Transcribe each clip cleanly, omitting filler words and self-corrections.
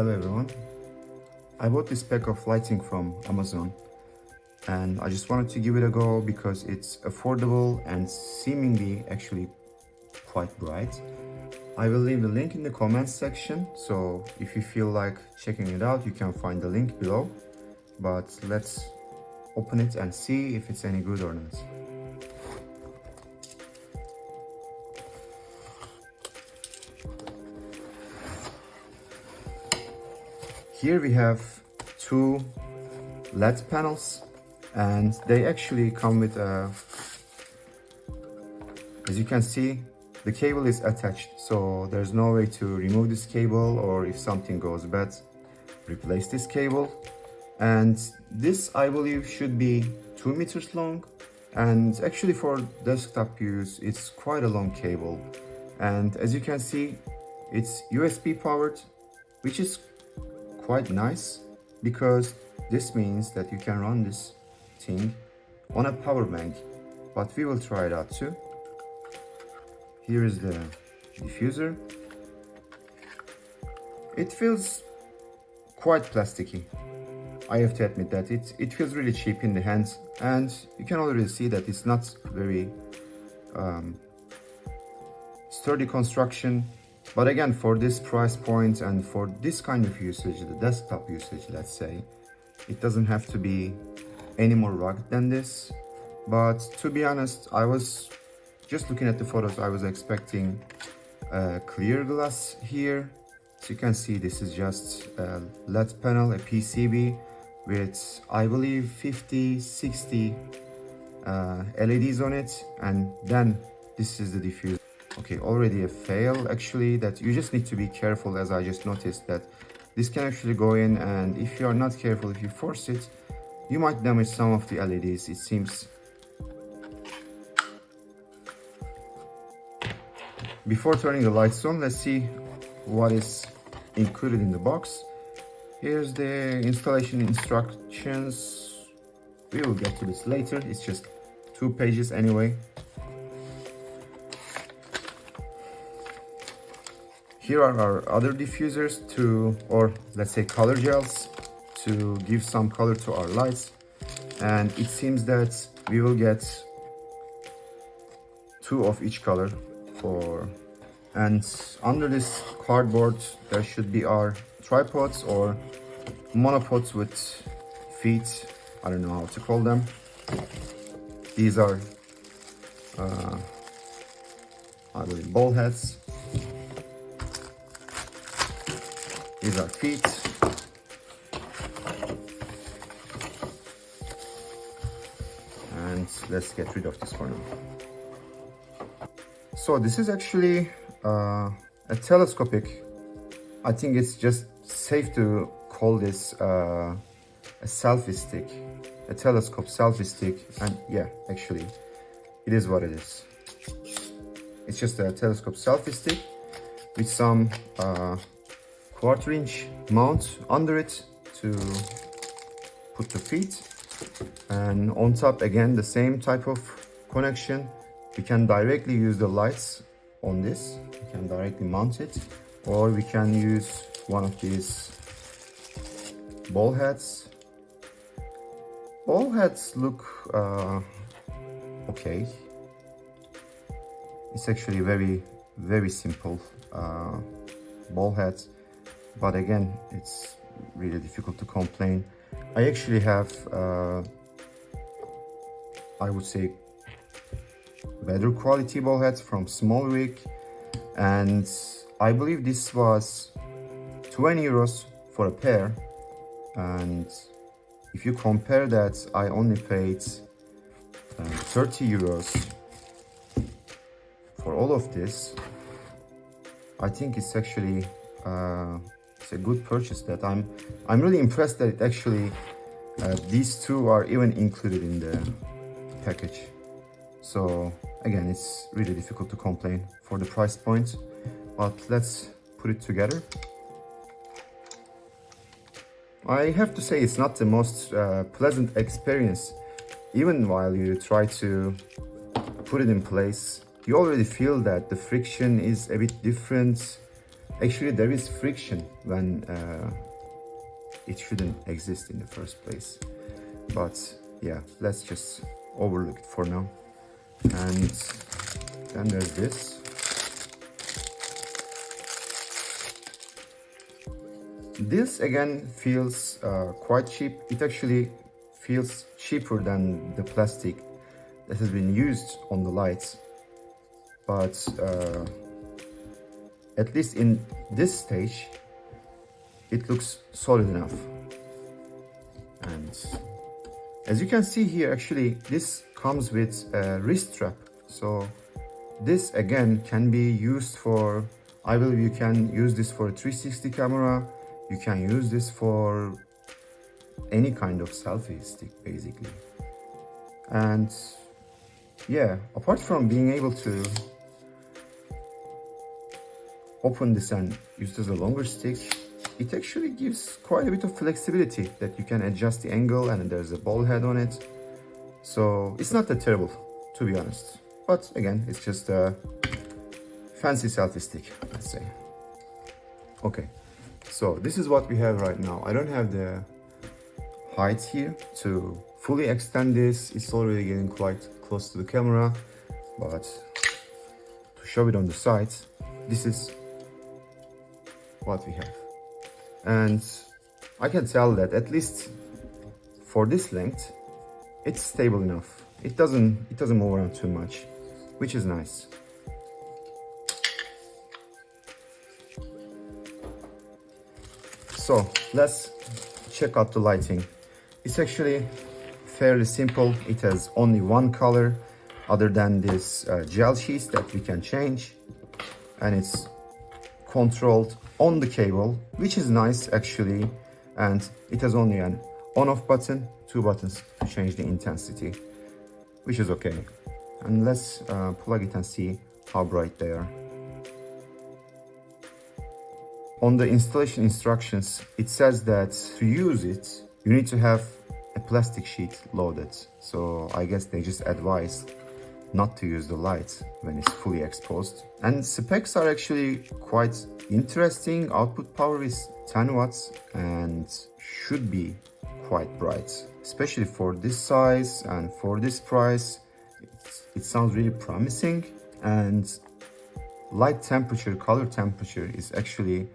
Hello everyone. I bought this pack of lighting from Amazon and I just wanted to give it a go because it's affordable and seemingly actually quite bright. I will leave the link in the comments section, so if you feel like checking it out you can find the link below. But let's open it and see if it's any good or not. Here we have two LED panels and they actually come with a, as you can see, the cable is attached, so there's no way to remove this cable, or if something goes bad, replace this cable. And this, I believe, should be 2 meters long, and actually for desktop use it's quite a long cable. And as you can see, it's USB powered, which is quite nice because this means that you can run this thing on a power bank, but we will try it out too. Here is the diffuser. It feels quite plasticky. I have to admit that it feels really cheap in the hands, and you can already see that it's not very sturdy construction. But again, for this price point and for this kind of usage, the desktop usage, let's say, it doesn't have to be any more rugged than this. But to be honest, I was just looking at the photos, I was expecting clear glass here. So you can see this is just a LED panel, a PCB with, I believe, 50-60 LEDs on it, and then this is the diffuser. Okay, already a fail actually, that you just need to be careful, as I just noticed that this can actually go in, and if you are not careful, if you force it, you might damage some of the LEDs, it seems. Before turning the lights on, let's see what is included in the box. Here's the installation instructions. We will get to this later, it's just 2 pages anyway. Here are our other diffusers or let's say color gels, to give some color to our lights. And it seems that we will get 2 of each color. And under this cardboard there should be our tripods or monopods with feet, I don't know how to call them. These are I believe ball heads. These are feet. And let's get rid of this for now. So this is actually a telescopic, I think it's just safe to call this a selfie stick, a telescope selfie stick. And yeah, actually it is what it is. It's just a telescope selfie stick with some 1/4-inch mount under it to put the feet, and on top again the same type of connection. We can directly use the lights on this, we can directly mount it, or we can use one of these ball heads. Ball heads look okay. It's actually very simple ball heads, but again it's really difficult to complain. I actually have I would say better quality ball heads from Small Rig, and I believe this was 20 euros for a pair. And if you compare that, I only paid 30 euros for all of this. I think it's actually it's a good purchase. That I'm really impressed that it actually these two are even included in the package. So again, it's really difficult to complain for the price point, but let's put it together. I have to say it's not the most pleasant experience. Even while you try to put it in place, you already feel that the friction is a bit different, Actually, there is friction when it shouldn't exist in the first place. But yeah, let's just overlook it for now. And then there's this. This again feels quite cheap. It actually feels cheaper than the plastic that has been used on the lights. But at least in this stage, it looks solid enough. And as you can see here, actually, this comes with a wrist strap. So this again can be used for, I believe you can use this for a 360 camera. You can use this for any kind of selfie stick, basically. And yeah, apart from being able to open this and use it as a longer stick, it actually gives quite a bit of flexibility that you can adjust the angle, and there's a ball head on it. So it's not that terrible, to be honest. But again, it's just a fancy selfie stick, let's say. Okay, so this is what we have right now. I don't have the height here to fully extend this. It's already getting quite close to the camera, but to show it on the side, this is what we have. And I can tell that at least for this length, it's stable enough. It doesn't move around too much, which is nice. So let's check out the lighting. It's actually fairly simple. It has only one color other than this gel sheets that we can change, and it's controlled on the cable, which is nice actually. And it has only an on-off button, 2 buttons to change the intensity, which is okay. And let's plug it and see how bright they are. On the installation instructions, it says that to use it, you need to have a plastic sheet loaded. So I guess they just advise not to use the light when it's fully exposed. And specs are actually quite interesting. Output power is 10 watts and should be quite bright, especially for this size and for this price. It sounds really promising. And light temperature, color temperature is actually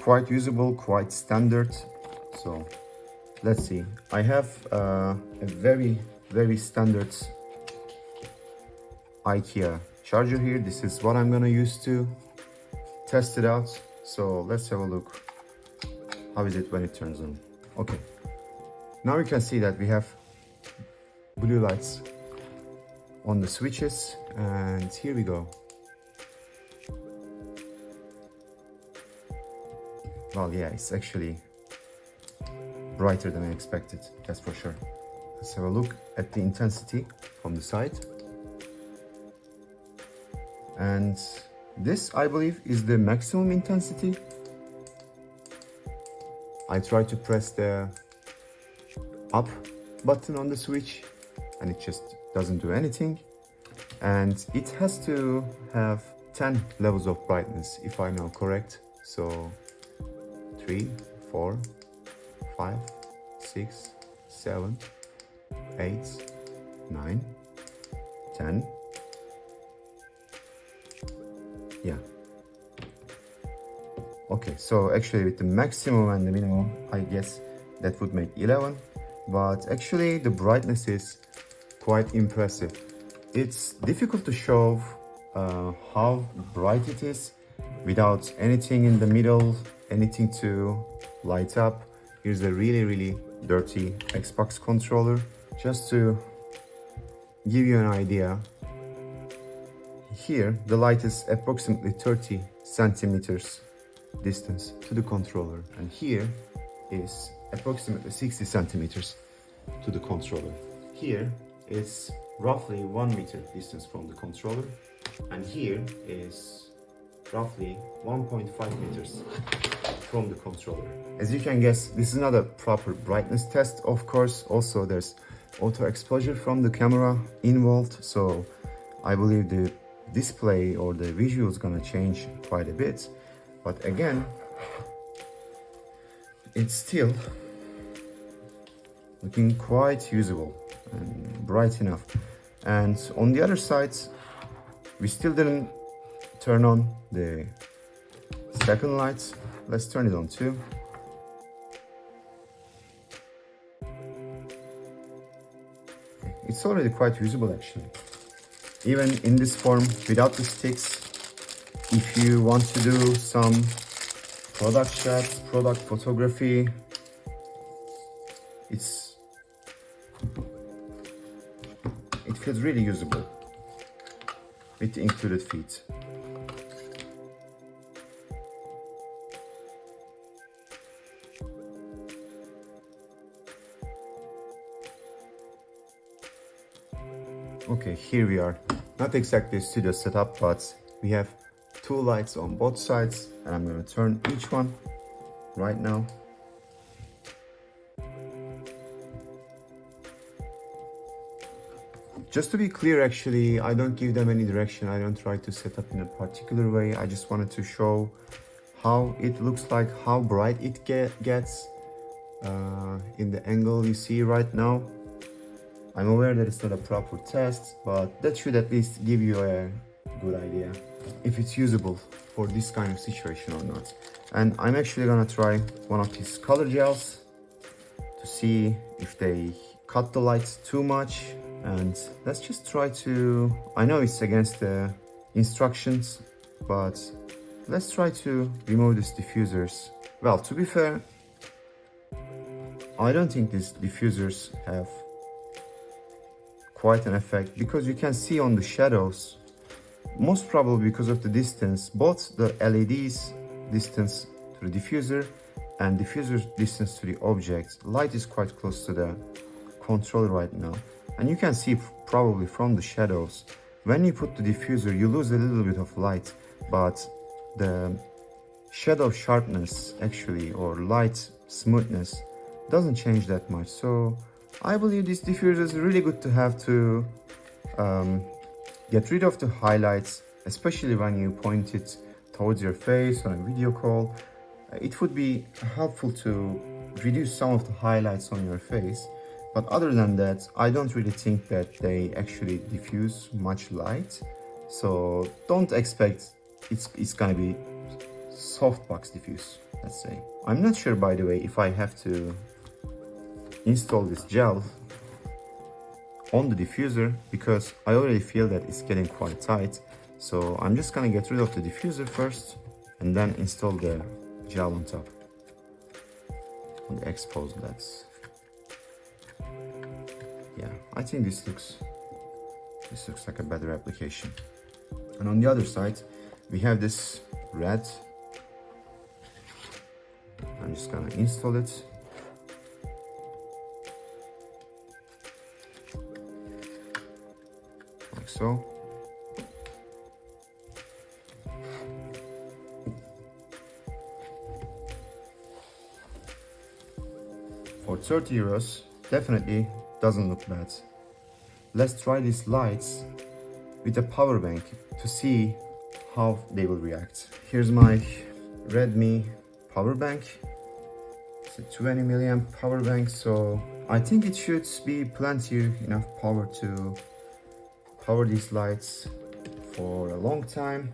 quite usable, quite standard. So let's see. I have a very standard IKEA charger here. This is what I'm gonna use to test it out. So let's have a look. How is it when it turns on? Okay, now you can see that we have blue lights on the switches, and here we go. Well, yeah, it's actually brighter than I expected, that's for sure. Let's have a look at the intensity from the side. And this, I believe, is the maximum intensity. I try to press the up button on the switch and it just doesn't do anything. And it has to have 10 levels of brightness, if I'm now correct. So 3, 4, 5, 6, 7, 8, 9, 10. Yeah. Okay, so actually with the maximum and the minimum, I guess that would make 11. But actually the brightness is quite impressive. It's difficult to show how bright it is without anything in the middle, anything to light up. Here's a really dirty Xbox controller. Just to give you an idea, here the light is approximately 30 centimeters distance to the controller, and here is approximately 60 centimeters to the controller. Here is roughly 1 meter distance from the controller, and here is roughly 1.5 meters from the controller. As you can guess, this is not a proper brightness test, of course. Also, there's auto exposure from the camera involved, so I believe the display or the visual is gonna change quite a bit. But again, it's still looking quite usable and bright enough. And on the other side, we still didn't turn on the second light. Let's turn it on too. It's already quite usable actually. Even in this form, without the sticks, if you want to do some product shots, product photography, it feels really usable with the included feet. Okay, here we are. Not exactly a studio setup, but we have two lights on both sides, and I'm gonna turn each one right now. Just to be clear, actually, I don't give them any direction. I don't try to set up in a particular way. I just wanted to show how it looks like, how bright it gets in the angle you see right now. I'm aware that it's not a proper test, but that should at least give you a good idea if it's usable for this kind of situation or not. And I'm actually gonna try one of these color gels to see if they cut the lights too much. And let's just try to, I know it's against the instructions, but let's try to remove these diffusers. Well, to be fair, I don't think these diffusers have quite an effect, because you can see on the shadows, most probably because of the distance, both the LED's distance to the diffuser and diffuser's distance to the object, light is quite close to the controller right now. And you can see probably from the shadows, when you put the diffuser, you lose a little bit of light, but the shadow sharpness actually, or light smoothness, doesn't change that much. So I believe this diffuser is really good to have to get rid of the highlights, especially when you point it towards your face on a video call. It would be helpful to reduce some of the highlights on your face. But other than that, I don't really think that they actually diffuse much light. So don't expect it's gonna be softbox diffuse, let's say. I'm not sure, by the way, if I have to install this gel on the diffuser, because I already feel that it's getting quite tight. So I'm just gonna get rid of the diffuser first and then install the gel on top, on the exposed legs. Yeah, I think this looks like a better application. And on the other side, we have this red. I'm just gonna install it. Like so. For 30 euros, definitely doesn't look bad. Let's try these lights with a power bank to see how they will react. Here's my Redmi power bank. It's a 20 milliamp power bank, so I think it should be plenty enough power to power these lights for a long time.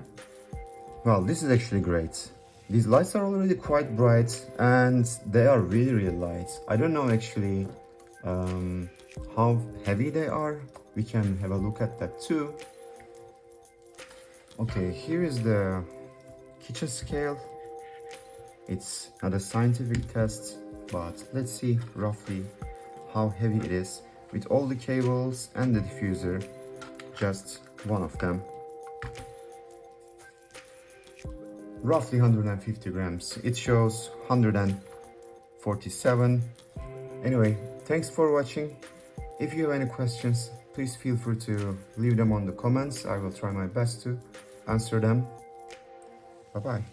Well, this is actually great. These lights are already quite bright and they are really light. I don't know actually how heavy they are. We can have a look at that too. Okay, here is the kitchen scale. It's not a scientific test, but let's see roughly how heavy it is with all the cables and the diffuser, just one of them. Roughly 150 grams. It shows 147. Anyway, thanks for watching. If you have any questions, please feel free to leave them on the comments. I will try my best to answer them. Bye-bye.